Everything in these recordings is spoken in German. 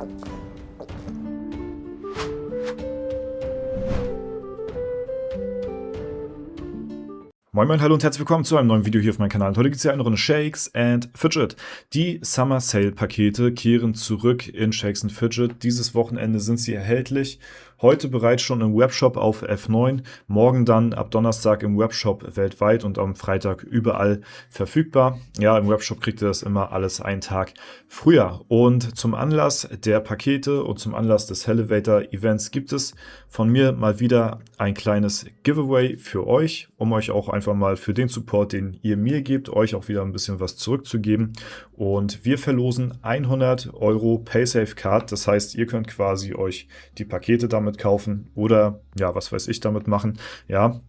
Moin Moin, hallo und herzlich willkommen zu einem neuen Video hier auf meinem Kanal. Und heute gibt es ja eine Runde Shakes and Fidget. Die Summer Sale Pakete kehren zurück in Shakes and Fidget. Dieses Wochenende sind sie erhältlich. Heute bereits schon im Webshop auf F9. Morgen dann ab Donnerstag im Webshop weltweit und am Freitag überall verfügbar. Ja, im Webshop kriegt ihr das immer alles einen Tag früher. Und zum Anlass der Pakete und zum Anlass des Elevator Events gibt es von mir mal wieder ein kleines Giveaway für euch, um euch auch einfach mal für den Support, den ihr mir gebt, euch auch wieder ein bisschen was zurückzugeben. Und wir verlosen 100 Euro PaySafe Card. Das heißt, ihr könnt quasi euch die Pakete damit kaufen oder ja, was weiß ich damit machen. Ja,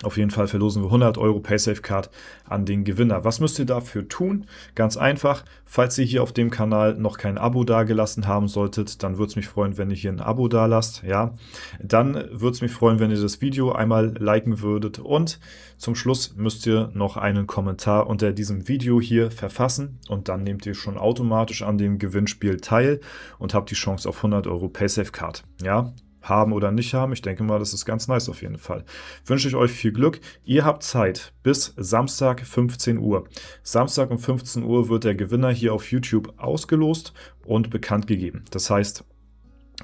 auf jeden Fall verlosen wir 100 Euro PaySafe Card an den Gewinner. Was müsst ihr dafür tun? Ganz einfach, falls ihr hier auf dem Kanal noch kein Abo dagelassen haben solltet, dann würde es mich freuen, wenn ihr hier ein Abo dalasst. Ja, dann würde es mich freuen, wenn ihr das Video einmal liken würdet. Und zum Schluss müsst ihr noch einen Kommentar unter diesem Video hier verfassen. Und dann nehmt ihr schon automatisch an dem Gewinnspiel teil und habt die Chance auf 100 Euro PaySafe Card. Ja, haben oder nicht haben. Ich denke mal, das ist ganz nice auf jeden Fall. Wünsche ich euch viel Glück. Ihr habt Zeit bis Samstag 15 Uhr. Samstag um 15 Uhr wird der Gewinner hier auf YouTube ausgelost und bekannt gegeben. Das heißt,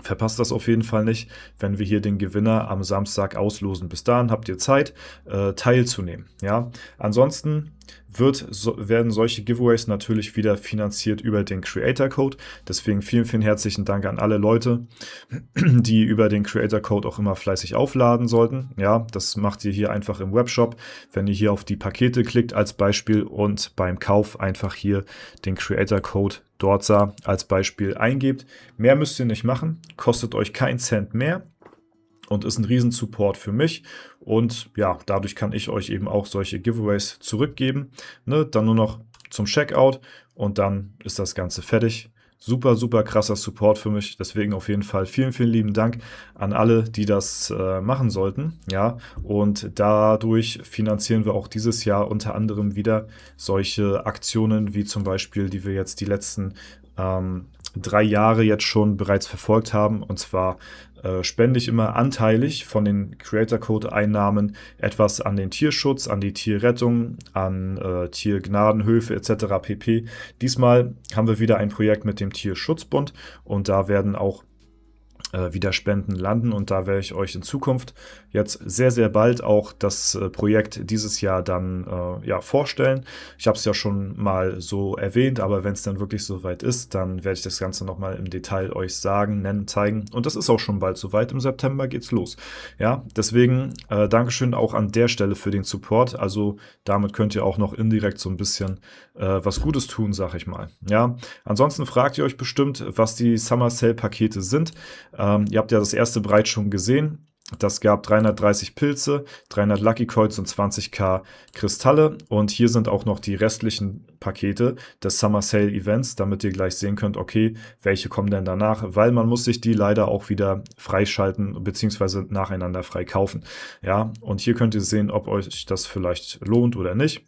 verpasst das auf jeden Fall nicht, wenn wir hier den Gewinner am Samstag auslosen. Bis dahin habt ihr Zeit, teilzunehmen. Ja? Ansonsten werden solche Giveaways natürlich wieder finanziert über den Creator Code. Deswegen vielen, vielen herzlichen Dank an alle Leute, die über den Creator Code auch immer fleißig aufladen sollten. Ja, das macht ihr hier einfach im Webshop, wenn ihr hier auf die Pakete klickt als Beispiel und beim Kauf einfach hier den Creator Code dort als Beispiel eingebt. Mehr müsst ihr nicht machen, kostet euch keinen Cent mehr und ist ein Riesensupport für mich. Und ja, dadurch kann ich euch eben auch solche Giveaways zurückgeben. Ne, dann nur noch zum Checkout und dann ist das Ganze fertig. Super, super krasser Support für mich. Deswegen auf jeden Fall vielen, vielen lieben Dank an alle, die das machen sollten. Ja, und dadurch finanzieren wir auch dieses Jahr unter anderem wieder solche Aktionen, wie zum Beispiel, die wir jetzt die letzten 3 Jahre jetzt schon bereits verfolgt haben. Und zwar spende ich immer anteilig von den Creator Code Einnahmen etwas an den Tierschutz, an die Tierrettung, an Tiergnadenhöfe etc. pp. Diesmal haben wir wieder ein Projekt mit dem Tierschutzbund und da werden auch wieder Spenden landen und da werde ich euch in Zukunft jetzt sehr, sehr bald auch das Projekt dieses Jahr dann vorstellen. Ich habe es ja schon mal so erwähnt, aber wenn es dann wirklich soweit ist, dann werde ich das Ganze nochmal im Detail euch sagen, nennen, zeigen und das ist auch schon bald soweit. Im September geht's los. Ja, deswegen Dankeschön auch an der Stelle für den Support. Also damit könnt ihr auch noch indirekt so ein bisschen was Gutes tun, sag ich mal. Ja, ansonsten fragt ihr euch bestimmt, was die Summer Sale Pakete sind. Ihr habt ja das erste bereits schon gesehen. Das gab 330 Pilze, 300 Lucky Coins und 20.000 Kristalle. Und hier sind auch noch die restlichen Pakete des Summer Sale Events, damit ihr gleich sehen könnt, okay, welche kommen denn danach, weil man muss sich die leider auch wieder freischalten bzw. nacheinander frei kaufen. Ja, und hier könnt ihr sehen, ob euch das vielleicht lohnt oder nicht.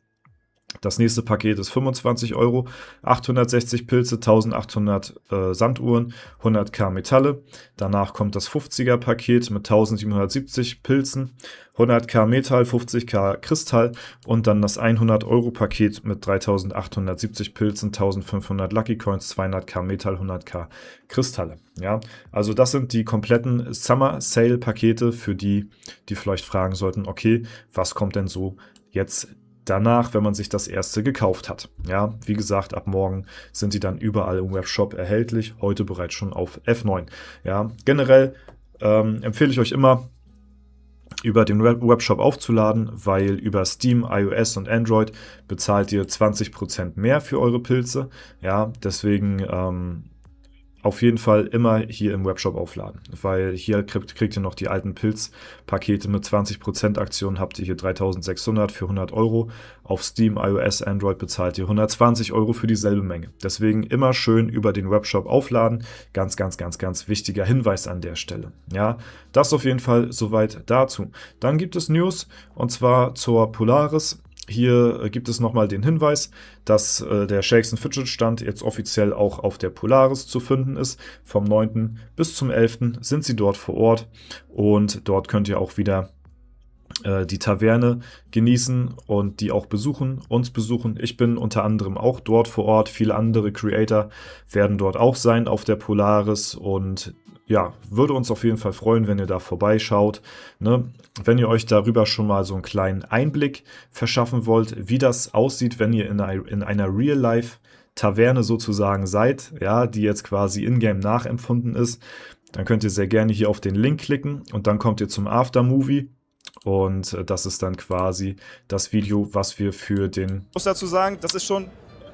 Das nächste Paket ist 25 Euro, 860 Pilze, 1800 Sanduhren, 100.000 Metalle. Danach kommt das 50er Paket mit 1770 Pilzen, 100.000 Metall, 50.000 Kristall und dann das 100 Euro Paket mit 3870 Pilzen, 1500 Lucky Coins, 200.000 Metall, 100.000 Kristalle. Ja, also das sind die kompletten Summer Sale Pakete für die vielleicht fragen sollten, okay, was kommt denn so jetzt danach, wenn man sich das erste gekauft hat. Ja, wie gesagt, ab morgen sind die dann überall im Webshop erhältlich, heute bereits schon auf F9. Ja, generell empfehle ich euch immer, über den Webshop aufzuladen, weil über Steam, iOS und Android bezahlt ihr 20% mehr für eure Pilze. Ja, deswegen auf jeden Fall immer hier im Webshop aufladen, weil hier kriegt ihr noch die alten Pilzpakete mit 20% Aktion, habt ihr hier 3600 für 100 Euro. Auf Steam, iOS, Android bezahlt ihr 120 Euro für dieselbe Menge. Deswegen immer schön über den Webshop aufladen. Ganz, ganz, ganz, ganz wichtiger Hinweis an der Stelle. Ja, das auf jeden Fall soweit dazu. Dann gibt es News und zwar zur Polaris. Hier gibt es nochmal den Hinweis, dass der Shakes & Fidget Stand jetzt offiziell auch auf der Polaris zu finden ist. Vom 9. bis zum 11. sind sie dort vor Ort und dort könnt ihr auch wieder die Taverne genießen und die auch besuchen, uns besuchen. Ich bin unter anderem auch dort vor Ort. Viele andere Creator werden dort auch sein auf der Polaris und ja, würde uns auf jeden Fall freuen, wenn ihr da vorbeischaut. Ne? Wenn ihr euch darüber schon mal so einen kleinen Einblick verschaffen wollt, wie das aussieht, wenn ihr in einer Real-Life-Taverne sozusagen seid, ja, die jetzt quasi in-game nachempfunden ist, dann könnt ihr sehr gerne hier auf den Link klicken und dann kommt ihr zum Aftermovie. Und das ist dann quasi das Video, was wir für den Ich muss dazu sagen, das ist schon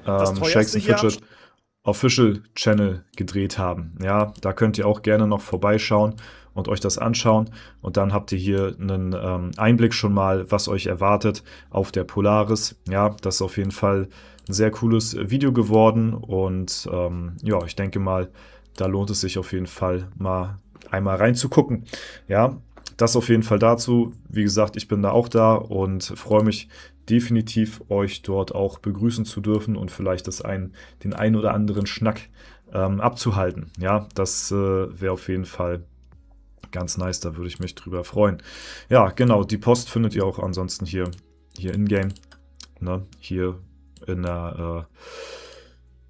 das Shakes teuerste & Fidget Official Channel gedreht haben. Ja, da könnt ihr auch gerne noch vorbeischauen und euch das anschauen. Und dann habt ihr hier einen Einblick schon mal, was euch erwartet auf der Polaris. Ja, das ist auf jeden Fall ein sehr cooles Video geworden. Und ja, ich denke mal, da lohnt es sich auf jeden Fall mal einmal reinzugucken. Ja, das auf jeden Fall dazu. Wie gesagt, ich bin da auch da und freue mich definitiv, euch dort auch begrüßen zu dürfen und vielleicht den einen oder anderen Schnack abzuhalten. Ja, das wäre auf jeden Fall ganz nice, da würde ich mich drüber freuen. Ja, genau, die Post findet ihr auch ansonsten hier in-game. Ne? Hier in der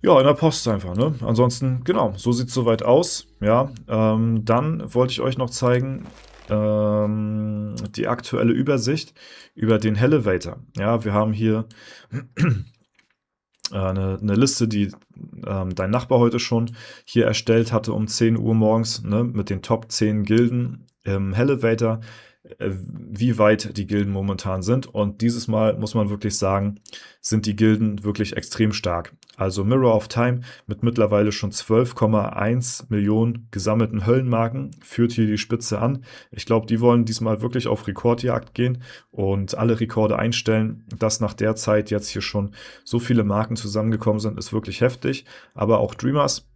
ja, in der Post einfach, ne? Ansonsten, genau, so sieht es soweit aus. Ja, dann wollte ich euch noch zeigen, die aktuelle Übersicht über den Hellevator. Ja, wir haben hier eine Liste, die dein Nachbar heute schon hier erstellt hatte um 10 Uhr morgens, ne, mit den Top 10 Gilden im Hellevator, wie weit die Gilden momentan sind. Und dieses Mal muss man wirklich sagen, sind die Gilden wirklich extrem stark. Also Mirror of Time mit mittlerweile schon 12,1 Millionen gesammelten Höllenmarken führt hier die Spitze an. Ich glaube, die wollen diesmal wirklich auf Rekordjagd gehen und alle Rekorde einstellen. Dass nach der Zeit jetzt hier schon so viele Marken zusammengekommen sind, ist wirklich heftig. Aber auch Dreamers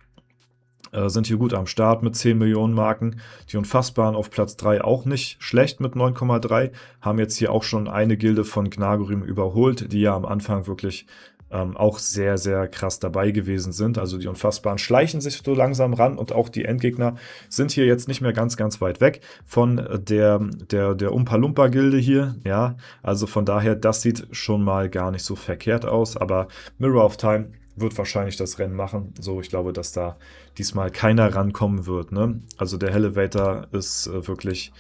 sind hier gut am Start mit 10 Millionen Marken. Die Unfassbaren auf Platz 3 auch nicht schlecht mit 9,3. Haben jetzt hier auch schon eine Gilde von Gnagurim überholt, die ja am Anfang wirklich auch sehr, sehr krass dabei gewesen sind. Also die Unfassbaren schleichen sich so langsam ran und auch die Endgegner sind hier jetzt nicht mehr ganz, ganz weit weg von der Umpa-Lumpa-Gilde hier. Ja, also von daher, das sieht schon mal gar nicht so verkehrt aus. Aber Mirror of Time wird wahrscheinlich das Rennen machen. So, ich glaube, dass da diesmal keiner rankommen wird. Ne? Also der Hellevator ist wirklich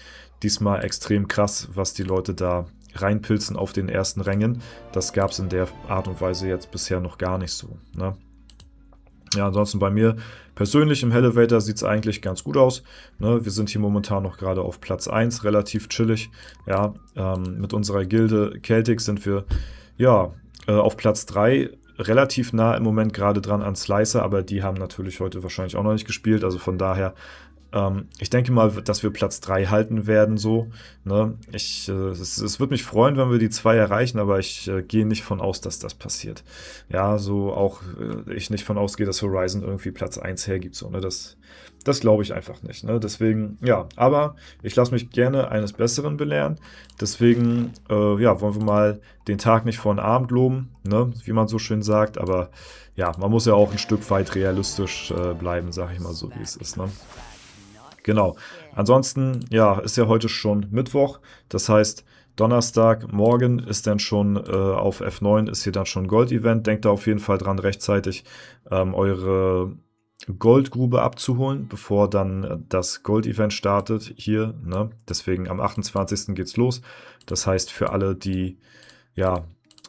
diesmal extrem krass, was die Leute da reinpilzen auf den ersten Rängen. Das gab es in der Art und Weise jetzt bisher noch gar nicht so. Ne? Ja, ansonsten bei mir persönlich im Hellevator sieht es eigentlich ganz gut aus. Ne? Wir sind hier momentan noch gerade auf Platz 1, relativ chillig. Ja, mit unserer Gilde Celtic sind wir ja auf Platz 3, relativ nah im Moment gerade dran an Slicer, aber die haben natürlich heute wahrscheinlich auch noch nicht gespielt, also von daher, ich denke mal, dass wir Platz 3 halten werden, so, ne? Es würde mich freuen, wenn wir die 2 erreichen, aber ich gehe nicht von aus, dass das passiert. Ja, so auch ich nicht von ausgehe, dass Horizon irgendwie Platz 1 hergibt, so, ne? Das glaube ich einfach nicht, ne? Deswegen, ja, aber ich lasse mich gerne eines Besseren belehren. Deswegen, ja, wollen wir mal den Tag nicht vor den Abend loben, ne? Wie man so schön sagt, aber ja, man muss ja auch ein Stück weit realistisch bleiben, sage ich mal so, wie es ist, ne? Genau. Ansonsten, ja, ist ja heute schon Mittwoch. Das heißt, Donnerstag, morgen ist dann schon auf F9 ist hier dann schon Gold-Event. Denkt da auf jeden Fall dran, rechtzeitig eure Goldgrube abzuholen, bevor dann das Gold-Event startet hier. Ne? Deswegen am 28. geht's los. Das heißt, für alle, die ja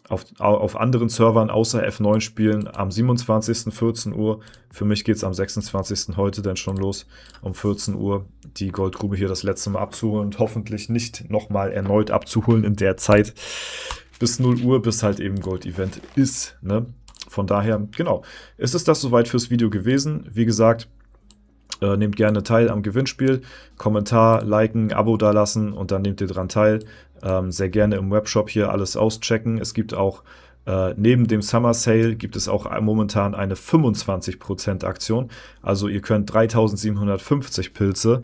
auf anderen Servern außer F9 spielen, am 27. 14 Uhr. Für mich geht es am 26. heute dann schon los, um 14 Uhr die Goldgrube hier das letzte Mal abzuholen und hoffentlich nicht nochmal erneut abzuholen in der Zeit bis 0 Uhr, bis halt eben Gold-Event ist. Ne? Von daher, genau, ist es das soweit fürs Video gewesen. Wie gesagt, nehmt gerne teil am Gewinnspiel. Kommentar, liken, Abo dalassen und dann nehmt ihr dran teil. Sehr gerne im Webshop hier alles auschecken. Es gibt auch Neben dem Summer Sale gibt es auch momentan eine 25% Aktion. Also ihr könnt 3750 Pilze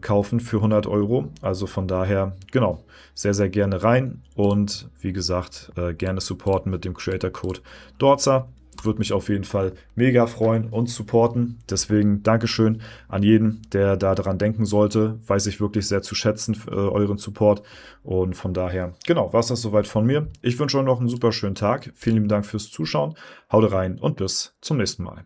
kaufen für 100 Euro. Also von daher, genau, sehr, sehr gerne rein. Und wie gesagt, gerne supporten mit dem Creator Code Dorza. Würde mich auf jeden Fall mega freuen und supporten. Deswegen Dankeschön an jeden, der da dran denken sollte. Weiß ich wirklich sehr zu schätzen, euren Support. Und von daher, genau, war es das soweit von mir. Ich wünsche euch noch einen super schönen Tag. Vielen lieben Dank fürs Zuschauen. Haut rein und bis zum nächsten Mal.